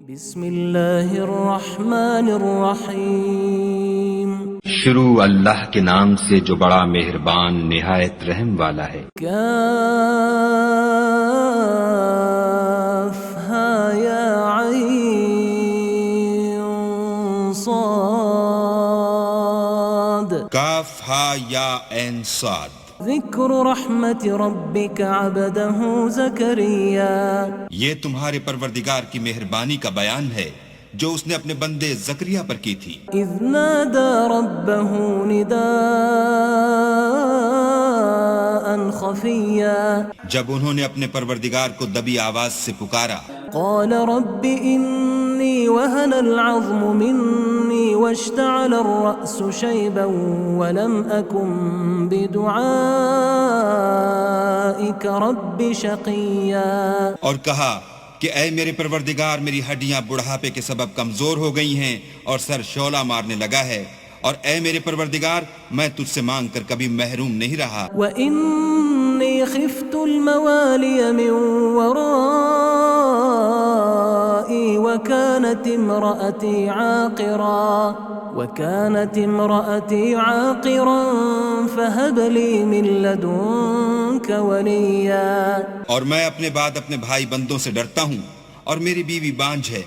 بسم اللہ الرحمن الرحیم شروع اللہ کے نام سے جو بڑا مہربان نہایت رحم والا ہے۔ کاف ہا یا عین صاد کاف ہا یا عین صاد۔ ذکر رحمت ربک عبدہ زکریا، یہ تمہارے پروردگار کی مہربانی کا بیان ہے جو اس نے اپنے بندے زکریا پر کی تھی۔ اذ نادى ربه نداء خفیا، جب انہوں نے اپنے پروردگار کو دبی آواز سے پکارا، قال رب انی وهن العظم منی واشتعل الرأس شیبا ولم اکن بدعائک رب شقیا، اور کہا کہ اے میرے پروردگار، میری ہڈیاں بڑھاپے کے سبب کمزور ہو گئی ہیں اور سر شعلہ مارنے لگا ہے، اور اے میرے پروردگار، میں تجھ سے مانگ کر کبھی محروم نہیں رہا۔ وَإِنِّي خِفْتُ الْمَوَالِيَ مِنْ وَرَائِي وَكَانَتِ امْرَأَتِي عَاقِرًا فَهَبْ لِي مِنْ لَدُنْكَ وَلِيًّا، اور میں اپنے بعد اپنے بھائی بندوں سے ڈرتا ہوں، اور میری بیوی بانجھ ہے،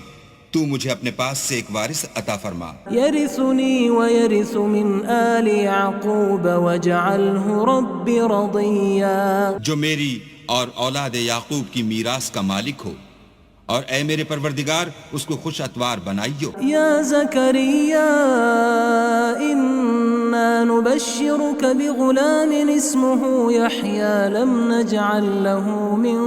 تو مجھے اپنے پاس سے ایک وارث عطا فرما۔ يَرِثُنِي وَيَرِثُ مِنْ آلِ يَعْقُوبَ وَاجْعَلْهُ رَبِّ رَضِيًّا، جو میری اور اولاد یعقوب کی میراث کا مالک ہو، اور اے میرے پروردگار اس کو خوش اتوار بنائیو۔ یا زکریا انا نبشرک بغلام اسمه یحیی لم نجعل له من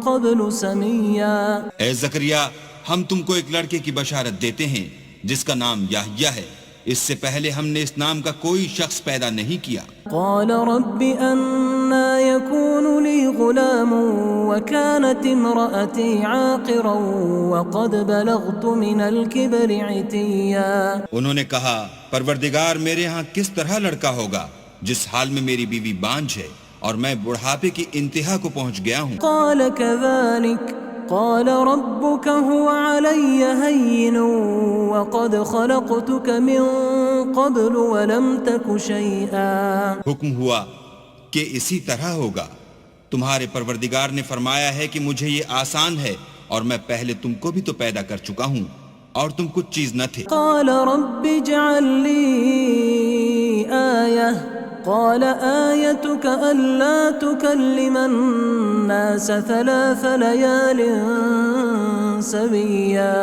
قبل سمیا، اے زکریا، ہم تم کو ایک لڑکے کی بشارت دیتے ہیں جس کا نام یحییٰ ہے، اس سے پہلے ہم نے اس نام کا کوئی شخص پیدا نہیں کیا۔ قال رب انا يكون لي غلام وكانت امرأتي عاقرا وقد بلغت من الكبر عتيا، انہوں نے کہا پروردگار، میرے ہاں کس طرح لڑکا ہوگا جس حال میں میری بیوی بانجھ ہے اور میں بڑھاپے کی انتہا کو پہنچ گیا ہوں۔ قال كذلك قال ربك هو علي هين وقد خلقتك من قبل ولم تك شيئا، حکم ہوا کہ اسی طرح ہوگا، تمہارے پروردگار نے فرمایا ہے کہ مجھے یہ آسان ہے، اور میں پہلے تم کو بھی تو پیدا کر چکا ہوں اور تم کچھ چیز نہ تھے۔ قال رب اجعل لي آية قال آيتك ألا تكلم الناس 3 ليال سويا،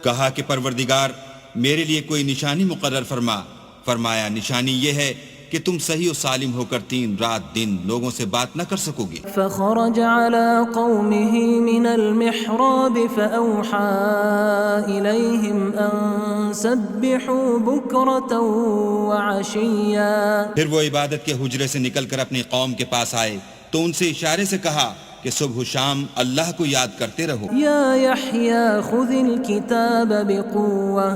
کہا کہ پروردگار میرے لیے کوئی نشانی مقرر فرما۔ فرمایا نشانی یہ ہے کہ تم صحیح و سالم ہو کر 3 رات دن لوگوں سے بات نہ کر سکو گے۔ فخرج على قومه من المحراب فأوحى إليهم أن سبحوا بكرة وعشيا، پھر وہ عبادت کے حجرے سے نکل کر اپنی قوم کے پاس آئے تو ان سے اشارے سے کہا کہ صبح و شام اللہ کو یاد کرتے رہو۔ یا یحییٰ خذ الکتاب بقوة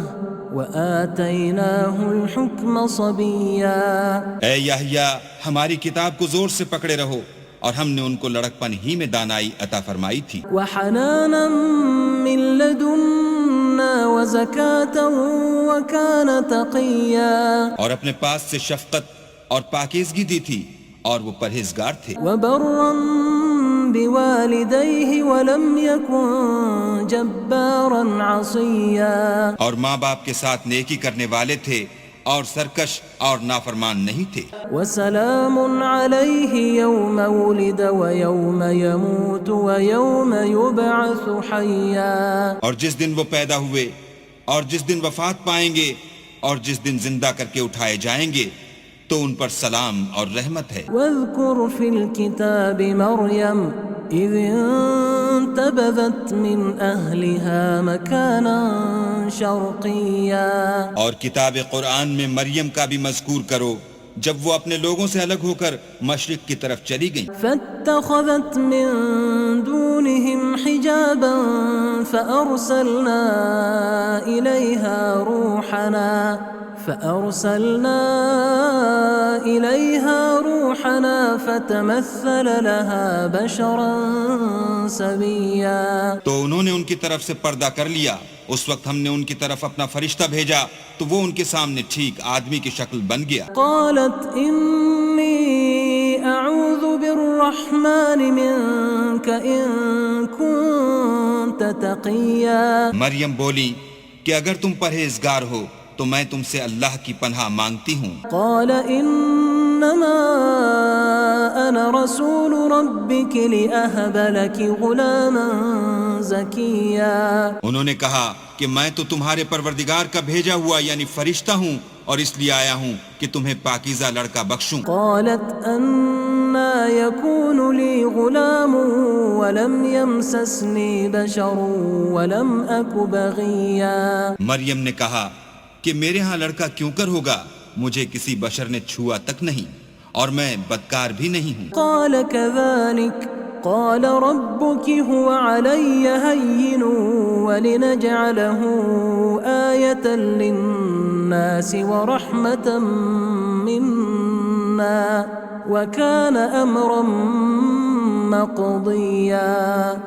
وآتیناہ الحکم صبیا، اے یحییٰ، ہماری کتاب کو زور سے پکڑے رہو، اور ہم نے ان کو لڑکپن ہی میں دانائی عطا فرمائی تھی۔ وحنانا من لدنا وزکاة وکان تقیا، اور اپنے پاس سے شفقت اور پاکیزگی دی تھی، اور وہ پرہیزگار تھے۔ وبرا بوالدیہ ولم یکن جبارا عصیا، اور ماں باپ کے ساتھ نیکی کرنے والے تھے اور سرکش اور نافرمان نہیں تھے۔ وسلام علیہ یوم ولد ویوم یموت ویوم یبعث حیا، اور جس دن وہ پیدا ہوئے اور جس دن وفات پائیں گے اور جس دن زندہ کر کے اٹھائے جائیں گے تو ان پر سلام اور رحمت ہے۔ واذکر فی الکتاب مریم اذ انتبذت من اہلها مکانا شرقیا، اور کتاب قرآن میں مریم کا بھی مذکور کرو جب وہ اپنے لوگوں سے الگ ہو کر مشرق کی طرف چلی گئیں۔ فاتخذت من دونهم حجابا فأرسلنا إليها روحنا فأرسلنا إليها روحنا فتمثل لها بشرا سويا. تو انہوں نے ان کی طرف سے پردہ کر لیا. اس وقت ہم نے ان کی طرف اپنا فرشتہ بھیجا تو وہ ان کے سامنے ٹھیک آدمی کی شکل بن گیا. قالت إني أعوذ بالرحمن منك إن كنت تقيا. مریم بولی کہ اگر تم پرہیزگار ہو تو میں تم سے اللہ کی پناہ مانگتی ہوں. قال إنما أنا رسول ربك لأهب لك غلاما زكيا. انہوں نے کہا کہ میں تو تمہارے پروردگار کا بھیجا ہوا یعنی فرشتہ ہوں اور اس لیے آیا ہوں کہ تمہیں پاکیزہ لڑکا بخشوں. قالت أنا يكون لي غلام ولم يمسسني بشر ولم أك بغيا. مریم نے کہا کہ میرے ہاں لڑکا کیوں کر ہوگا، مجھے کسی بشر نے چھوا تک نہیں اور میں بدکار بھی نہیں ہوں. قال كذلك قال ربك هو علي هين ولنجعله آية للناس ورحمة منا وكان أمرا مقضيا.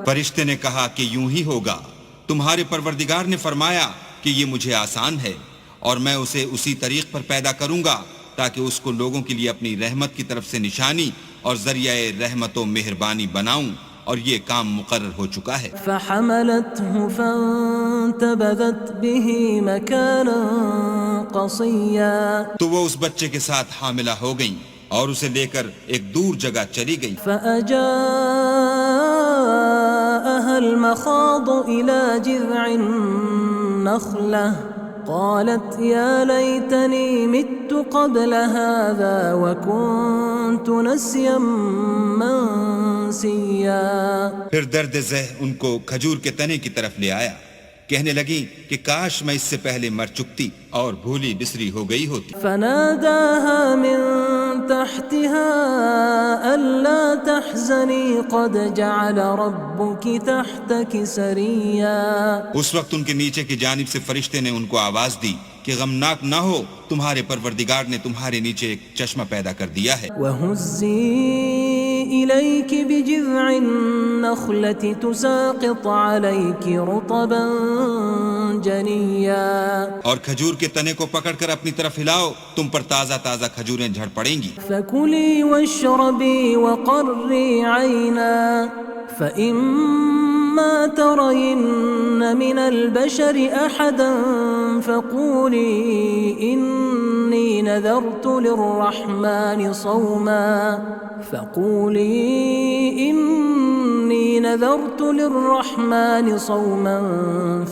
فرشتے نے کہا کہ یوں ہی ہوگا، تمہارے پروردگار نے فرمایا کہ یہ مجھے آسان ہے اور میں اسے اسی طریق پر پیدا کروں گا تاکہ اس کو لوگوں کے لیے اپنی رحمت کی طرف سے نشانی اور ذریعہ رحمت و مہربانی بناؤں، اور یہ کام مقرر ہو چکا ہے. فحملته فانتبذت به مكانا قصيا. تو وہ اس بچے کے ساتھ حاملہ ہو گئیں اور اسے لے کر ایک دور جگہ چلی گئی. فأجاءها المخاض إلى جذع النخلة قالت يا ليتني مت قبل هذا وكنت نسيا منسيا. پھر درد ذہ ان کو کھجور کے تنے کی طرف لے آیا. کہنے لگی کہ کاش میں اس سے پہلے مر چکتی اور بھولی بسری ہو گئی ہوتی. فناداها من تحتها ألا تحزني قد جعل ربك تحتك سريا. اس وقت ان کے نیچے کی جانب سے فرشتے نے ان کو آواز دی کہ غمناک نہ ہو، تمہارے پروردگار نے تمہارے نیچے ایک چشمہ پیدا کر دیا ہے. وَهُزِّي إِلَيْكِ بِجِذْعِ النَّخْلَةِ تُسَاقِطْ عَلَيْكِ رُطَبًا جَنِيًّا. اور کھجور کے تنے کو پکڑ کر اپنی طرف ہلاؤ، تم پر تازہ تازہ کھجوریں جھڑ پڑیں گی. فَكُلِي وَاشْرَبِي وَقَرِّي عَيْنًا فَإِمَّا تَرَيِنَّ مِنَ الْبَشَرِ أَحَدًا فَقُولِي إِنِّي نَذَرْتُ لِلرَّحْمَنِ صَوْمًا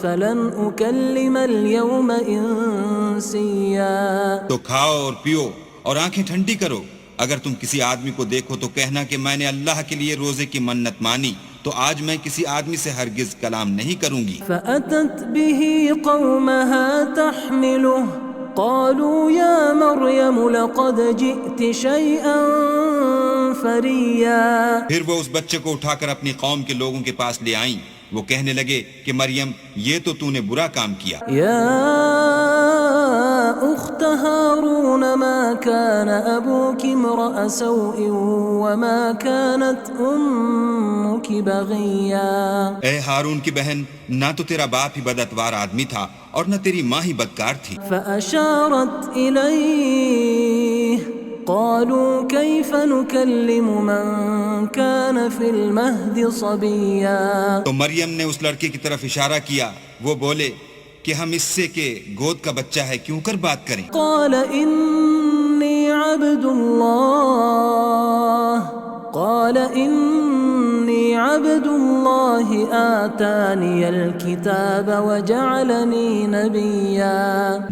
فَلَنْ أُكَلِّمَ الْيَوْمَ إِنسِيًّا. تو کھاؤ اور پیو اور آنکھیں ٹھنڈی کرو. اگر تم کسی آدمی کو دیکھو تو کہنا کہ میں نے اللہ کے لیے روزے کی منت مانی، تو آج میں کسی آدمی سے ہرگز کلام نہیں کروں گی. فأتت به قومها تحمله قالوا يا مريم لقد جئت شيئا فريا. پھر وہ اس بچے کو اٹھا کر اپنی قوم کے لوگوں کے پاس لے آئیں. وہ کہنے لگے کہ مریم یہ تو نے برا کام کیا. يا أخت هارون ما كان أبوك امرأ سوء وما كانت أمك بغيا. اے ہارون کی بہن، نہ تو تیرا باپ ہی بدعتوار آدمی تھا اور نہ تیری ماں ہی بدکار تھی. فأشارت إليه قالوا كيف نكلم من كان في المهد صبيا. تو مریم نے اس لڑکے کی طرف اشارہ کیا. وہ بولے کہ ہم اس سے کہ گود کا بچہ ہے کیوں کر بات کریں. قال إني عبد الله آتاني الكتاب وجعلني نبيا.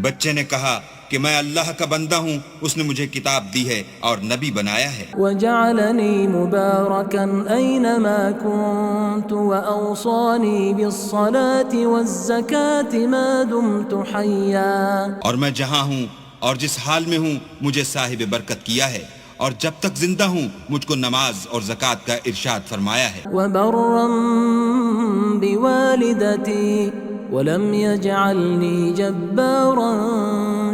بچے نے کہا کہ میں اللہ کا بندہ ہوں، اس نے مجھے کتاب دی ہے اور نبی بنایا ہے. وجعلني مباركا أينما كنت وأوصاني بالصلاة والزكاة ما دمت حيا. اور میں جہاں ہوں اور جس حال میں ہوں مجھے صاحب برکت کیا ہے، اور جب تک زندہ ہوں مجھ کو نماز اور زکوٰۃ کا ارشاد فرمایا ہے. وبرا بوالدتي ولم يجعلني جبارا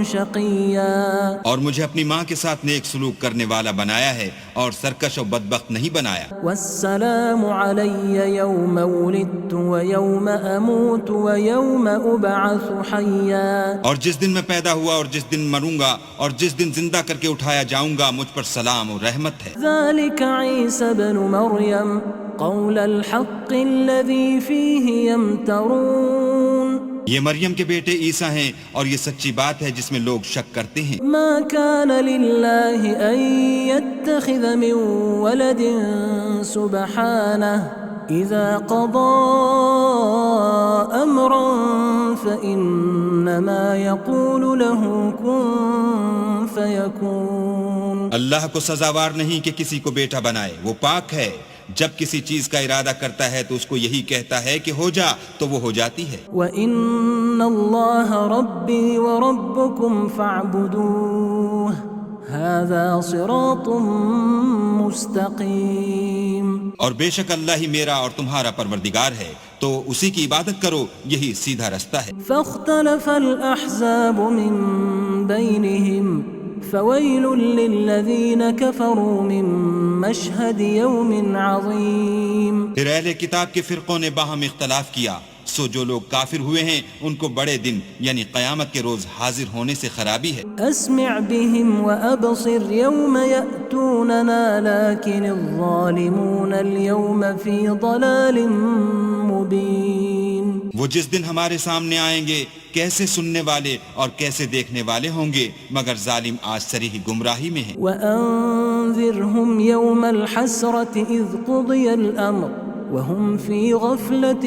شقيا اور مجھے اپنی ماں کے ساتھ نیک سلوک کرنے والا بنایا ہے اور سرکش و بدبخت نہیں بنایا. والسلام علي يوم ولدت ويوم أموت ويوم أبعث حيا اور جس دن میں پیدا ہوا اور جس دن مروں گا اور جس دن زندہ کر کے اٹھایا جاؤں گا مجھ پر سلام اور رحمت ہے. ذلك عيسى بن مريم قول الحق الذي فيه يمترون یہ مریم کے بیٹے عیسیٰ ہیں اور یہ سچی بات ہے جس میں لوگ شک کرتے ہیں. ما كان لله أن يتخذ من ولد سبحانه إذا قضى أمرا فإنما يقول له كن فيكون. اللہ کو سزاوار نہیں کہ کسی کو بیٹا بنائے، وہ پاک ہے. جب کسی چیز کا ارادہ کرتا ہے تو اس کو یہی کہتا ہے کہ ہو جا تو وہ ہو جاتی ہے. وَإِنَّ اللَّهَ رَبِّي وَرَبُّكُمْ فَاعْبُدُوهُ هَذَا صِرَاطٌ مُسْتَقِيم. اور بے شک اللہ ہی میرا اور تمہارا پروردگار ہے تو اسی کی عبادت کرو، یہی سیدھا رستہ ہے. فَاخْتَلَفَ الْأَحْزَابُ مِنْ بَيْنِهِمْ فَوَيْلٌ لِّلَّذِينَ كَفَرُوا مِن مَّشْهَدِ يَوْمٍ عَظِيمٍ. پھر اہل کتاب کے فرقوں نے باہم اختلاف کیا، سو جو لوگ کافر ہوئے ہیں ان کو بڑے دن یعنی قیامت کے روز حاضر ہونے سے خرابی ہے. أسمع بهم وأبصر يوم يأتوننا لكن الظالمون اليوم في ضلال مبين. وہ جس دن ہمارے سامنے آئیں گے کیسے سننے والے اور کیسے دیکھنے والے ہوں گے، مگر ظالم آج صریح گمراہی میں ہیں. وأنذرهم يوم الحسرة إذ قضي الأمر وهم في غفلة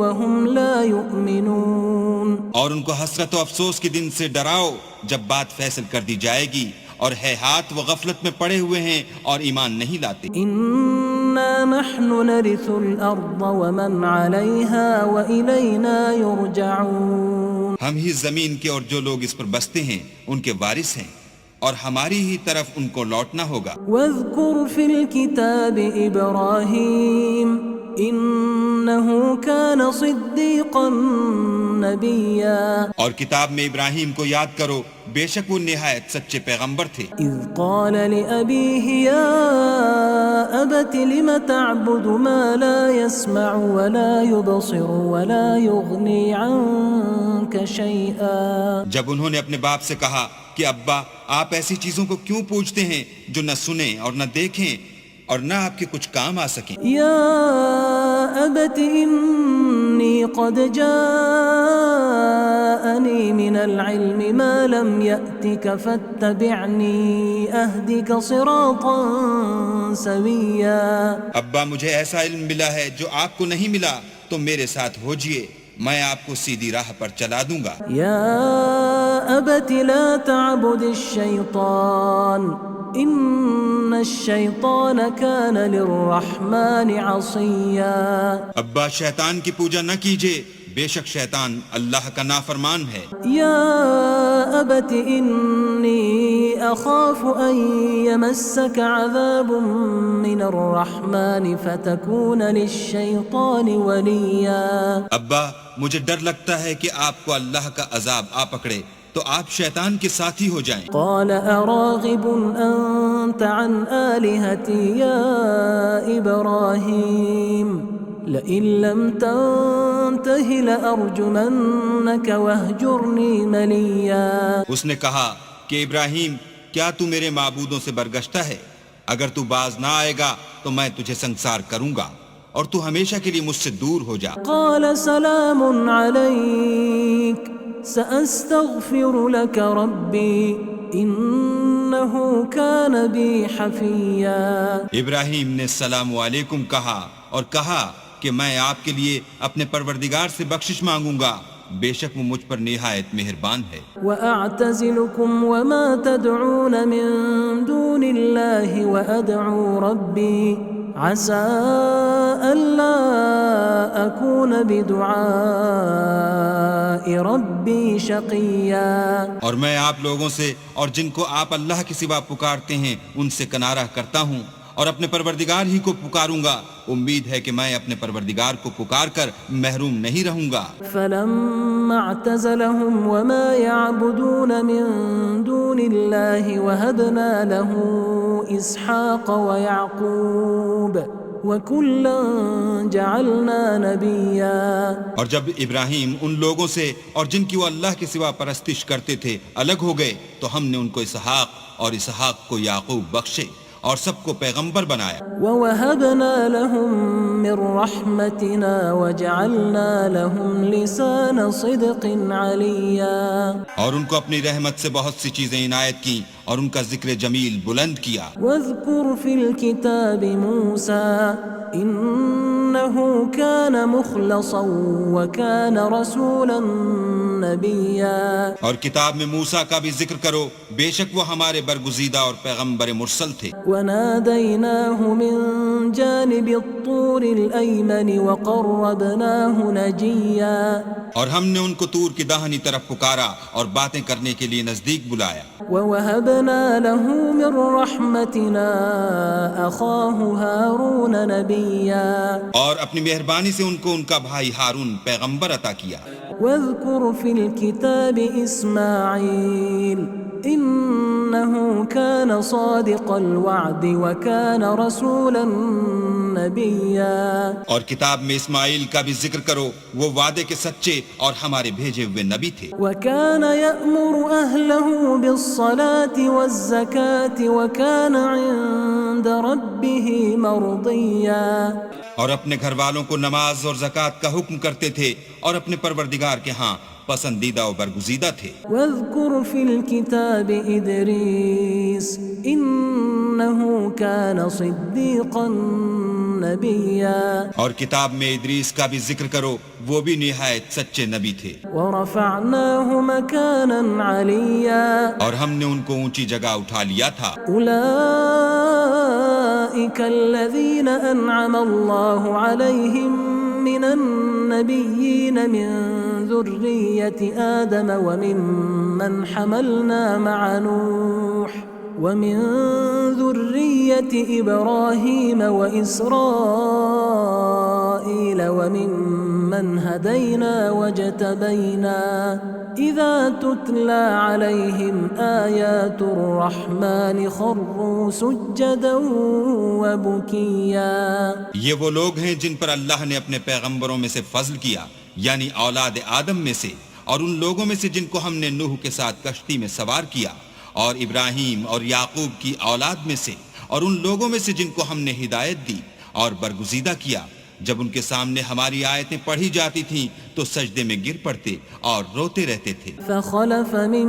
وهم لا يؤمنون. اور ان کو حسرت و افسوس کے دن سے ڈراؤ جب بات فیصل کر دی جائے گی اور ہے ہاتھ وہ غفلت میں پڑے ہوئے ہیں اور ایمان نہیں لاتے. إنا نحن نرث الأرض ومن عليها وإلينا يرجعون. ہم ہی زمین کے اور جو لوگ اس پر بستے ہیں ان کے وارث ہیں اور ہماری ہی طرف ان کو لوٹنا ہوگا. واذكر في الكتاب إبراهيم إنه كان صديقا نبيا. اور کتاب میں ابراہیم کو یاد کرو، بے شک وہ نہایت سچے پیغمبر تھے. إذ قال لأبيه يا أبت لم تعبد ما لا يسمع ولا يبصر ولا يغني عنك شيئا. جب انہوں نے اپنے باپ سے کہا کہ ابا آپ ایسی چیزوں کو کیوں پوجتے ہیں جو نہ سنیں اور نہ دیکھیں اور نہ آپ کے کچھ کام آ سکیں. يا أبت إني قد جاءني من العلم ما لم يأتك فاتبعني أهدك صراطا سويا. ابا مجھے ایسا علم ملا ہے جو آپ کو نہیں ملا، تو میرے ساتھ ہوجئے، میں آپ کو سیدھی راہ پر چلا دوں گا. يا أبت لا تعبد الشيطان إن الشيطان كان للرحمن عصيا. ابا شیطان کی پوجا نہ کیجئے، بے شک شیطان اللہ کا نافرمان ہے. يا أبت إني أخاف أن يمسك عذاب من الرحمن فتكون للشيطان وليا. ابا مجھے ڈر لگتا ہے کہ آپ کو اللہ کا عذاب آ پکڑے تو آپ شیطان کے ساتھی ہو جائیں. قال أراغب أنت عن آلهتي يا إبراهيم لئن لم تنته لأرجمنك واهجرني مليا. اس نے کہا کہ ابراہیم کیا تو میرے معبودوں سے برگشتہ ہے؟ اگر تو باز نہ آئے گا تو میں تجھے سنسار کروں گا اور تو ہمیشہ کے لیے مجھ سے دور ہو جا. قال سلام عليك سأستغفر لك ربي إنه كان بي حفيا. ابراہیم نے السلام علیکم کہا اور کہا کہ میں آپ کے لیے اپنے پروردگار سے بخشش مانگوں گا، بے شک وہ مجھ پر نہایت مہربان ہے. وأعتزلكم وما تدعون من دون الله وأدعو ربي عسى ألا أكون بدعاء ربي شقيا. اور میں آپ لوگوں سے اور جن کو آپ اللہ کے سوا پکارتے ہیں ان سے کنارہ کرتا ہوں اور اپنے پروردگار ہی کو پکاروں گا، امید ہے کہ میں اپنے پروردگار کو پکار کر محروم نہیں رہوں گا۔ فلما اعتزلهم وما يعبدون من دون الله وهبنا له إسحاق ويعقوب وكلا جعلنا نبيا۔ اور جب ابراہیم ان لوگوں سے اور جن کی وہ اللہ کے سوا پرستش کرتے تھے الگ ہو گئے تو ہم نے ان کو اسحاق اور اسحاق کو یعقوب بخشے اور سب کو پیغمبر بنایا۔ وَوَهَبْنَا لَهُم مِّن رَّحْمَتِنَا وَجَعَلْنَا لَهُمْ لِسَانَ صِدْقٍ عَلِيًّا۔ اور ان کو اپنی رحمت سے بہت سی چیزیں عنایت کی اور ان کا ذکر جمیل بلند کیا۔ وَاذْكُرْ فِي الْكِتَابِ مُوسَىٰ إِنَّهُ كَانَ مُخْلَصًا وَكَانَ رَسُولًا نَبِيًّا۔ اور کتاب میں موسیٰ کا بھی ذکر کرو، بے شک وہ ہمارے برگزیدہ اور پیغمبر مرسل تھے۔ وَنَادَيْنَاهُ مِن جَانِبِ الطُّورِ الْأَيْمَنِ وَقَرَّبْنَاهُ نَجِيًّا۔ اور ہم نے ان کو طور کی داہنی طرف پکارا اور باتیں کرنے کے لیے نزدیک بلایا۔ وَوَهَبْنَا لَهُ مِن رَّحْمَتِنَا أَخَاهُ هَارُونَ نَبِيًّا۔ اور اپنی مہربانی سے ان کو ان کا بھائی ہارون پیغمبر عطا کیا۔ وَاذْكُرْ فِي الْكِتَابِ إِسْمَاعِيلَ إِنَّهُ كَانَ صَادِقَ الْوَعْدِ وَكَانَ رَسُولًا نَبِيًّا۔ اور کتاب میں اسماعیل کا بھی ذکر کرو، وہ وعدے کے سچے اور ہمارے بھیجے ہوئے نبی تھے۔ وَكَانَ يَأْمُرُ أَهْلَهُ بِالصَّلَاةِ وَالزَّكَاةِ وَكَانَ عِندَ رَبِّهِ مَرْضِيًّا۔ اور اپنے گھر والوں کو نماز اور زکوٰۃ کا حکم کرتے تھے اور اپنے پروردگار کے ہاں پسندیدہ و برگزیدہ تھے۔ وَاذْكُرْ فِي الْكِتَابِ إِدْرِيسَ إِنَّهُ كَانَ صِدِّيقًا نَبِيًّا۔ اور کتاب میں ادریس کا بھی ذکر کرو، وہ بھی نہایت سچے نبی تھے۔ وَرَفَعْنَاهُ مَكَانًا عَلِيًّا۔ اور ہم نے ان کو اونچی جگہ اٹھا لیا تھا۔ أُولَئِكَ الَّذِينَ أَنْعَمَ اللَّهُ عَلَيْهِمْ مِنَ النَّبِيِّينَ مِن ذُرِّيَّةِ آدَمَ وَمِمَّنْ حَمَلْنَا مَعَ نُوحٍ وَمِن ذُرِّيَّةِ إِبْرَاهِيمَ وَإِسْرَائِيلَ وَمِمَّنْ هَدَيْنَا وَاجْتَبَيْنَا إِذَا تُتْلَى عَلَيْهِمْ آيَاتُ الرَّحْمَنِ خَرُّوا سُجَّدًا وَبُكِيًّا۔ یہ وہ لوگ ہیں جن پر اللہ نے اپنے پیغمبروں میں سے فضل کیا، یعنی اولاد آدم میں سے، اور ان لوگوں میں سے جن کو ہم نے نوح کے ساتھ کشتی میں سوار کیا، اور ابراہیم اور یعقوب کی اولاد میں سے، اور ان لوگوں میں سے جن کو ہم نے ہدایت دی اور برگزیدہ کیا، جب ان کے سامنے ہماری آیتیں پڑھی جاتی تھیں تو سجدے میں گر پڑتے اور روتے رہتے تھے۔ فَخَلَفَ مِن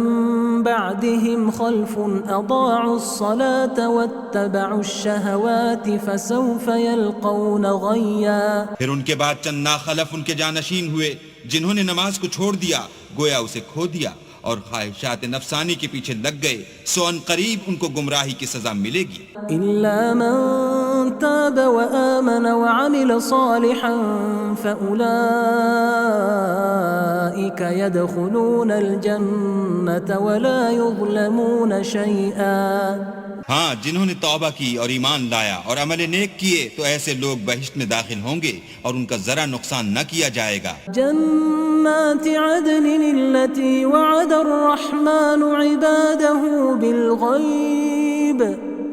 بَعْدِهِمْ خَلْفٌ أَضَاعُوا الصَّلَاةَ وَاتَّبَعُوا الشَّهَوَاتِ فَسَوْفَ يَلْقَوْنَ غَيًّا۔ پھر ان کے بعد چند ناخلف ان کے جانشین ہوئے جنہوں نے نماز کو چھوڑ دیا، گویا اسے کھو دیا اور خواہشات نفسانی کے پیچھے لگ گئے، سو ان قریب ان کو گمراہی کی سزا ملے گی۔ إِلَّا مَن تَابَ وَآمَنَ وَعَمِلَ صَالِحًا فَأُولَئِكَ يَدْخُلُونَ الْجَنَّةَ وَلَا يُظْلَمُونَ شَيْئًا۔ ہاں، جنہوں نے توبہ کی اور ایمان لایا اور عمل نیک کیے تو ایسے لوگ بہشت میں داخل ہوں گے اور ان کا ذرا نقصان نہ کیا جائے گا۔ جنات عدن التي وعد الرحمن عباده بالغيب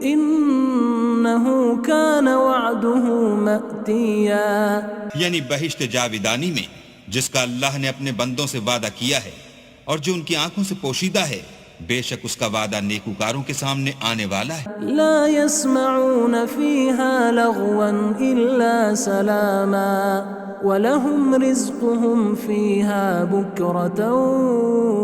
إنه كان وعده مأتيا۔ یعنی بہشت جاودانی میں جس کا اللہ نے اپنے بندوں سے وعدہ کیا ہے اور جو ان کی آنکھوں سے پوشیدہ ہے، بے شک اس کا وعدہ نیکوکاروں کے سامنے آنے والا ہے۔ لا يسمعون فيها لغوا إلا سلاما وَلَهُمْ رِزْقُهُمْ فِيهَا بُكْرَةً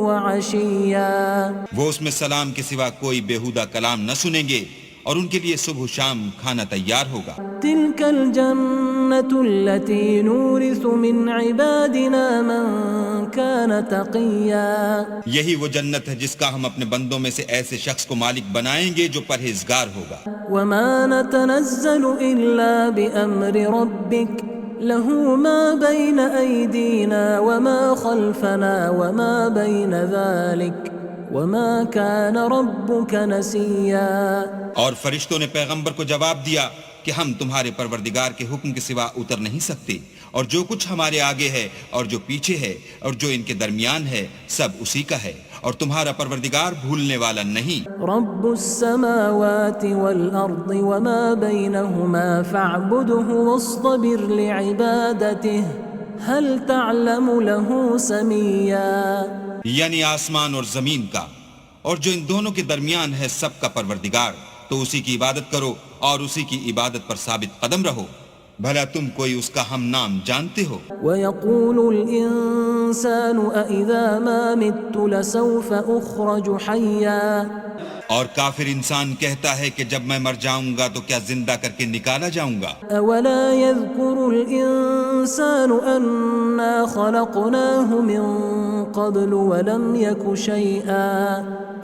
وَعَشِيًّا۔ وہ اس میں سلام کے سوا کوئی بیہودہ کلام نہ سنیں گے اور ان کے لیے صبح و شام کھانا تیار ہوگا۔ تِلْكَ الْجَنَّةُ الَّتِي نُورِثُ مِنْ عِبَادِنَا مَنْ كَانَ تَقِيًّا۔ یہی وہ جنت ہے جس کا ہم اپنے بندوں میں سے ایسے شخص کو مالک بنائیں گے جو پرہیزگار ہوگا۔ وَمَا نَتَنَزَّلُ إِلَّا بِأَمْرِ رَبِّكَ لَهُ مَا بَيْنَ أَيْدِينَا وَمَا خَلْفَنَا وَمَا بَيْنَ ذَلِكَ وما كان ربك نسيا. اور فرشتوں نے پیغمبر کو جواب دیا کہ ہم تمہارے پروردگار کے حکم کے سوا اتر نہیں سکتے، اور جو کچھ ہمارے آگے ہے اور جو پیچھے ہے اور جو ان کے درمیان ہے سب اسی کا ہے، اور تمہارا پروردگار بھولنے والا نہیں. رب السماوات والأرض وما بينهما فاعبده واصطبر لعبادته هل تعلم له سميا. یعنی آسمان اور زمین کا اور جو ان دونوں کے درمیان ہے سب کا پروردگار، تو اسی کی عبادت کرو اور اسی کی عبادت پر ثابت قدم رہو، بھلا تم کوئی اس کا ہم نام جانتے ہو. ويقول الإنسان أإذا ما مت لسوف أخرج حيا. اور کافر انسان کہتا ہے کہ جب میں مر جاؤں گا تو کیا زندہ کر کے نکالا جاؤں گا. أولا يذكر الإنسان أنا خلقناه من قبل ولم يك شيئا.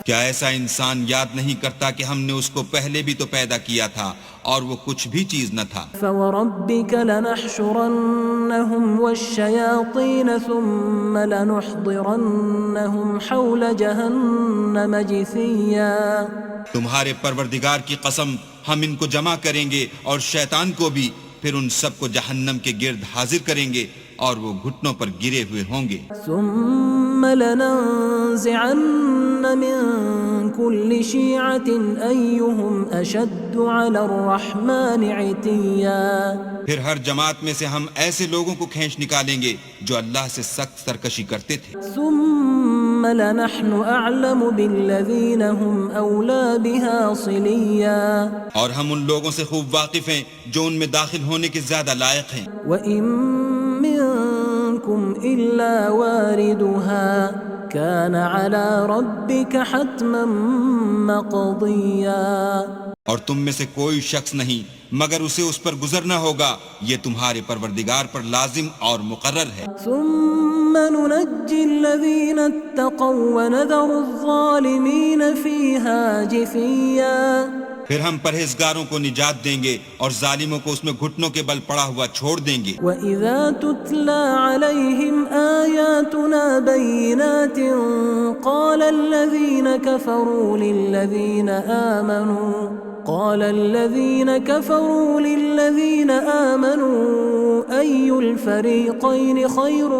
کیا ایسا انسان یاد نہیں کرتا کہ ہم نے اس کو پہلے بھی تو پیدا کیا تھا اور وہ کچھ بھی چیز نہ تھا. فوربك لنحشرنهم والشياطين ثم لنحضرنهم حول جهنم جثيا. تمہارے پروردگار کی قسم ہم ان کو جمع کریں گے اور شیطان کو بھی، پھر ان سب کو جہنم کے گرد حاضر کریں گے اور وہ گھٹنوں پر گرے ہوئے ہوں گے. ثم لننزعن من كل شيعة أيهم أشد على الرحمن عتيا. پھر ہر جماعت میں سے ہم ایسے لوگوں کو کھینچ نکالیں گے جو اللہ سے سخت سرکشی کرتے تھے. ثم لنحن أعلم بالذين هم أولى بها صليا. اور ہم ان لوگوں سے خوب واقف ہیں جو ان میں داخل ہونے کے زیادہ لائق ہیں. وإن منكم إلا واردها كان على ربك حتما مقضيا. اور تم میں سے کوئی شخص نہیں مگر اسے اس پر گزرنا ہوگا، یہ تمہارے پروردگار پر لازم اور مقرر ہے. ثم ننجي الذين اتقوا ونذر الظالمين فيها جثيا. پھر ہم پرہیزگاروں کو نجات دیں گے اور ظالموں کو اس میں گھٹنوں کے بل پڑا ہوا چھوڑ دیں گے. وَإِذَا تُتْلَى عَلَيْهِمْ آيَاتُنَا بَيِّنَاتٍ قَالَ الَّذِينَ كَفَرُوا لِلَّذِينَ آمَنُوا أَيُّ الْفَرِيقَيْنِ خَيْرٌ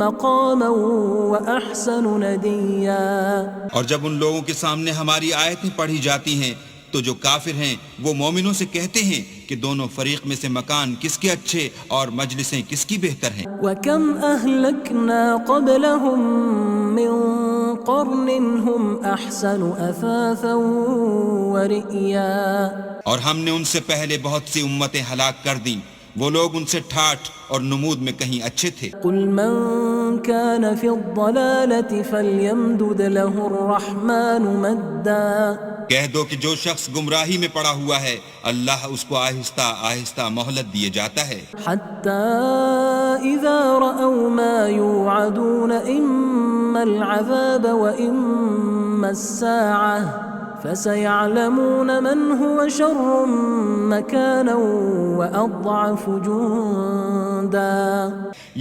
مَقَامًا وَأَحْسَنُ نَدِيًّا. اور جب ان لوگوں کے سامنے ہماری آیتیں پڑھی جاتی ہیں تو جو کافر ہیں وہ مومنوں سے کہتے ہیں کہ دونوں فریق میں سے مکان کس کے اچھے اور مجلسیں کس کی بہتر ہیں. وَكَمْ أَهْلَكْنَا قَبْلَهُمْ مِنْ قَرْنٍ هُمْ أَحْسَنُ أَثَاثًا وَرِئْيًا. اور ہم نے ان سے پہلے بہت سی امتیں ہلاک کر دیں، وہ لوگ ان سے ٹھاٹھ اور نمود میں کہیں اچھے تھے. قُلْ مَنْ كَانَ فِي الضَّلَالَةِ فَلْيَمْدُدْ لَهُ الرَّحْمَنُ مَدًّا. کہہ دو کہ جو شخص گمراہی میں پڑا ہوا ہے اللہ اس کو آہستہ آہستہ مہلت دیے جاتا ہے. حَتَّى إِذَا رَأَوْا مَا يُوعَدُونَ إِمَّا الْعَذَابَ وَإِمَّا السَّاعَةَ فَسَيَعْلَمُونَ مَنْ هُوَ شَرٌّ مَكَانًا وَأَضْعَفُ جُنْدًا.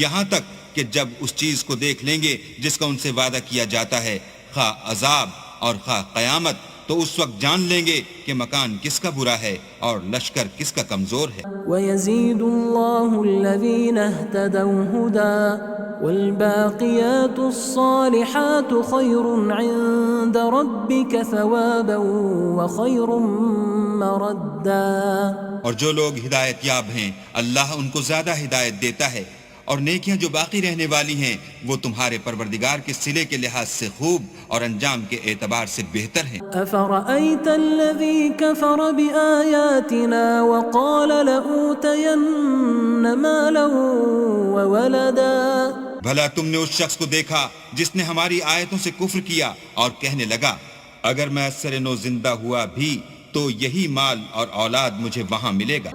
یہاں تک کہ جب اس چیز کو دیکھ لیں گے جس کا ان سے وعدہ کیا جاتا ہے، خواہ عذاب اور خواہ قیامت، تو اس وقت جان لیں گے کہ مکان کس کا برا ہے اور لشکر کس کا کمزور ہے. وَيَزِيدُ اللَّهُ الَّذِينَ اهْتَدَوْا هُدًى وَالْبَاقِيَاتُ الصَّالِحَاتُ خَيْرٌ عِندَ رَبِّكَ ثَوَابًا وَخَيْرٌ مَرَدًّا. اور جو لوگ ہدایت یاب ہیں اللہ ان کو زیادہ ہدایت دیتا ہے، اور نیکیاں جو باقی رہنے والی ہیں وہ تمہارے پروردگار کے صلے کے لحاظ سے خوب اور انجام کے اعتبار سے بہتر ہیں. أَفَرَأَيْتَ الَّذِي كَفَرَ بِآيَاتِنَا وَقَالَ لَأُوتَيَنَّ مَالًا وَوَلَدًا. بھلا تم نے اس شخص کو دیکھا جس نے ہماری آیتوں سے کفر کیا اور کہنے لگا اگر میں اثر نو زندہ ہوا بھی تو یہی مال اور اولاد مجھے وہاں ملے گا.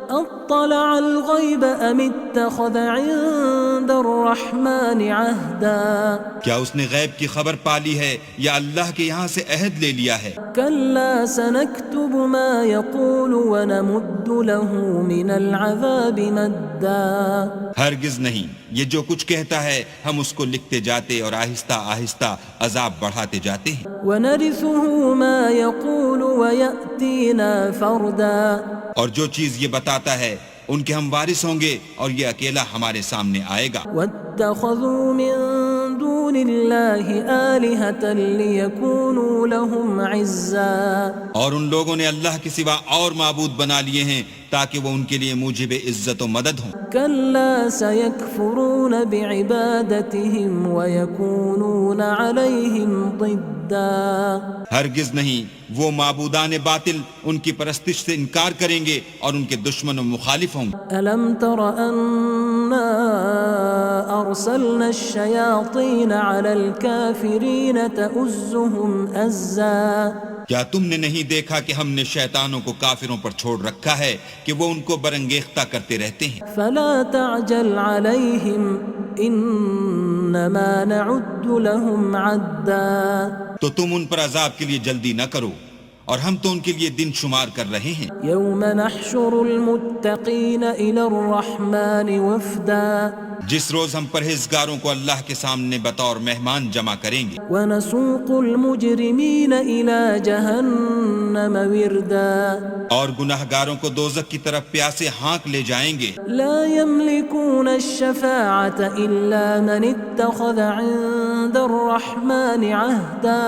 اطلع الغیب ام اتخذ عند الرحمن عہدا کیا اس نے غیب کی خبر پالی ہے یا اللہ کے یہاں سے عہد لے لیا ہے؟ کلا سنکتب ما يقول ونمد له من العذاب مدا ہرگز نہیں، یہ جو کچھ کہتا ہے ہم اس کو لکھتے جاتے اور آہستہ آہستہ عذاب بڑھاتے جاتے ہیں، ونرثه ما يقول ويأتينا فردا اور جو چیز یہ بتاتا ہے ان کے ہم وارث ہوں گے اور یہ اکیلا ہمارے سامنے آئے گا۔ واتخذوا من دون الله آلهة ليكونوا لهم عزا اور ان لوگوں نے اللہ کے سوا اور معبود بنا لیے ہیں تاکہ وہ ان کے لیے موجب عزت و مدد ہوں۔ كلا سيكفرون بعبادتهم ويكونون عليهم ضدا ہرگز نہیں، وہ معبودان باطل ان کی پرستش سے انکار کریں گے اور ان کے دشمن و مخالف ہوں گے۔ ألم تر أنا أرسلنا الشياطين على الكافرين تؤزهم أزا کیا تم نے نہیں دیکھا کہ ہم نے شیطانوں کو کافروں پر چھوڑ رکھا ہے کہ وہ ان کو برنگیختہ کرتے رہتے ہیں؟ فلا تعجل عليهم إنما نعد لهم عدا تو تم ان پر عذاب کے لیے جلدی نہ کرو، اور ہم تو ان کے لیے دن شمار کر رہے ہیں۔ يوم نحشر المتقين إلى الرحمن وفدا جس روز ہم پرہیزگاروں کو اللہ کے سامنے بطور مہمان جمع کریں گے، ونسوق المجرمين إلى جهنم وردا اور گناہگاروں کو دوزخ کی طرف پیاسے ہانک لے جائیں گے۔ لا يملكون الشفاعة إلا من اتخذ عند الرحمن عهدا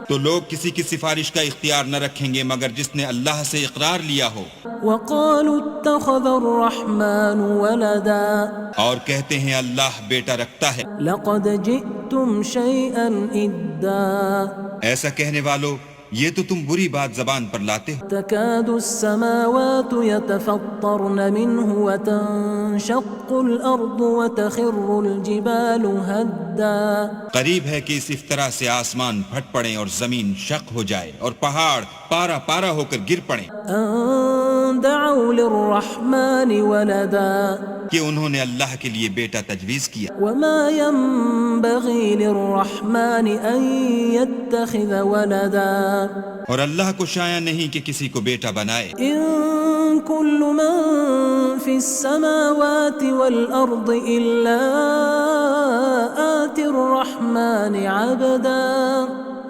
تو لوگ کسی کی سفارش کا اختیار نہ رکھیں گے مگر جس نے اللہ سے اقرار لیا ہو، وقالوا اتخذ الرحمن ولدا اور کہتے ہیں اللہ بیٹا رکھتا ہے۔ لقد جئتم شيئا إدا ایسا کہنے والو، یہ تو تم بری بات زبان پر لاتے ہو۔ تكاد السماوات يتفطرن منه وتنشق الأرض وتخر الجبال هدا قریب ہے کہ اس افطرا سے آسمان پھٹ پڑیں اور زمین شق ہو جائے اور پہاڑ پارا پارا ہو کر گر پڑیں، أن دعوا للرحمن ولدا کہ انہوں نے اللہ کے لیے بیٹا تجویز کیا۔ وما ينبغي للرحمن أن يتخذ ولدا اور اللہ کو شایع نہیں کہ کسی کو بیٹا بنائے۔ إن كل من في السماوات والأرض إلا آتي الرحمن عبدا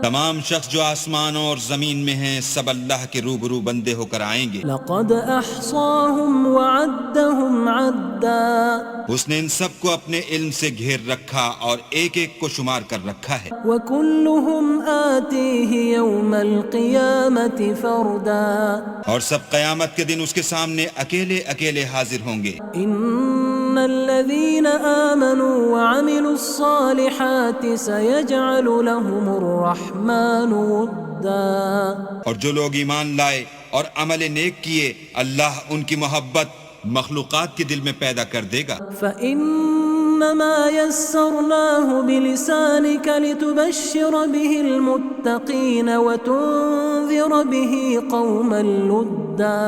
تمام شخص جو آسمانوں اور زمین میں ہیں سب اللہ کے روبرو بندے ہو کر آئیں گے۔ لقد أحصاهم وعدهم عدا اس نے ان سب کو اپنے علم سے گھیر رکھا اور ایک ایک کو شمار کر رکھا ہے، وكلهم آتيه يوم القيامة فردا اور سب قیامت کے دن اس کے سامنے اکیلے اکیلے حاضر ہوں گے۔ إن الذين آمنوا وعملوا الصالحات سيجعل لهم الرحمن ودا اور جو لوگ ایمان لائے اور عمل نیک کیے اللہ ان کی محبت مخلوقات کے دل میں پیدا کر دے گا۔ فإنما يسرناه بلسانك لتبشر به المتقين وتنذر به قوما لدا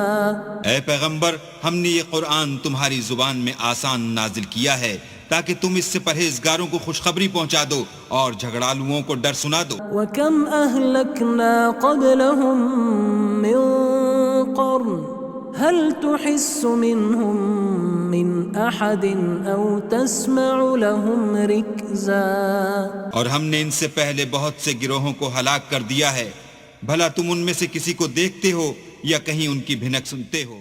اے پیغمبر، ہم نے یہ قرآن تمہاری زبان میں آسان نازل کیا ہے تاکہ تم اس سے پرہیزگاروں کو خوشخبری پہنچا دو اور جھگڑالوؤں کو ڈر سنا دو۔ وكم أهلكنا قبلهم من قرن هل تحس منهم من أحد أو تسمع لهم ركزا اور ہم نے ان سے پہلے بہت سے گروہوں کو ہلاک کر دیا ہے، بھلا تم ان میں سے کسی کو دیکھتے ہو یا کہیں ان کی بھنک سنتے ہو؟